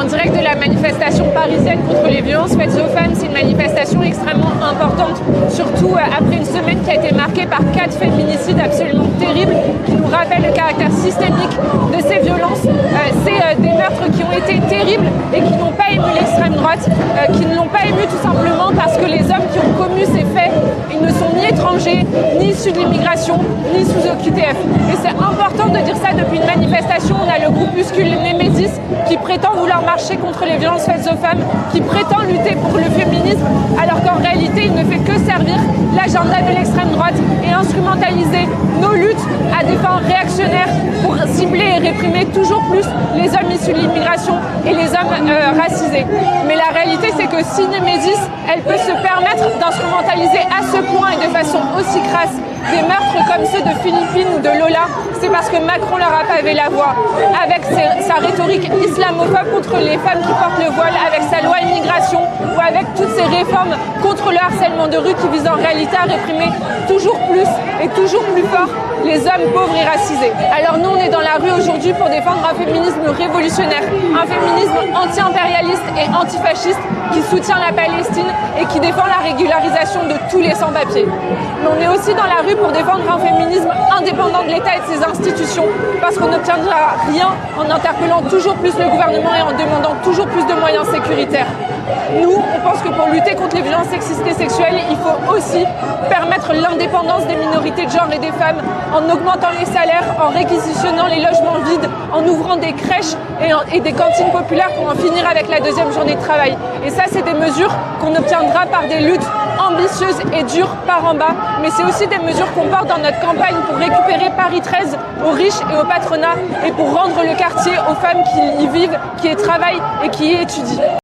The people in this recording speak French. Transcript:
en direct de la manifestation parisienne contre les violences faites aux femmes. C'est une manifestation extrêmement importante, surtout après une semaine qui a été marquée par 4 féminicides absolument terribles qui nous rappellent le caractère systémique de ces violences. C'est des meurtres qui ont été terribles et qui n'ont pas ému l'extrême droite, qui ne l'ont pas ému tout simplement parce que les hommes qui ont commis ces faits, ils ne sont ni étrangers, ni issus de l'immigration, ni sous OQTF. Et c'est important de dire ça depuis une manifestation. On a le groupuscule Némésis qui prétend vouloir marcher contre les violences faites aux femmes, qui prétend lutter pour le féminisme, alors qu'en réalité, il ne fait que servir l'agenda de l'extrême droite et instrumentaliser nos luttes à des fins réactionnaires pour cibler et réprimer toujours plus les hommes issus de l'immigration et les hommes racisés. Mais la réalité, c'est que si Némésis, elle peut se permettre d'instrumentaliser à ce point et de façon aussi crasse des meurtres comme ceux de Philippine ou de Lola, c'est parce que Macron leur a pavé la voie avec sa rhétorique islamophobe contre les femmes qui portent le voile, avec sa loi immigration ou avec toutes ces réformes contre le harcèlement de rue qui visent en réalité à réprimer toujours plus et toujours plus fort les hommes pauvres et racisés. Alors nous, on est dans la rue aujourd'hui pour défendre un féminisme révolutionnaire, un féminisme anti-impérialiste et antifasciste qui soutient la Palestine et qui défend la régularisation de tous les sans-papiers. Mais on est aussi dans la rue pour défendre un féminisme indépendant de l'État et de ses institutions, parce qu'on n'obtiendra rien en interpellant toujours plus le gouvernement et en demandant toujours plus de moyens sécuritaires. Nous, on pense que pour lutter contre les violences sexistes et sexuelles, il faut aussi permettre l'indépendance des minorités de genre et des femmes en augmentant les salaires, en réquisitionnant les logements vides, en ouvrant des crèches et des cantines populaires pour en finir avec la deuxième journée de travail. Et ça, c'est des mesures qu'on obtiendra par des luttes ambitieuses et dures par en bas, mais c'est aussi des mesures qu'on porte dans notre campagne pour récupérer Paris 13 aux riches et au patronat et pour rendre le quartier aux femmes qui y vivent, qui y travaillent et qui y étudient.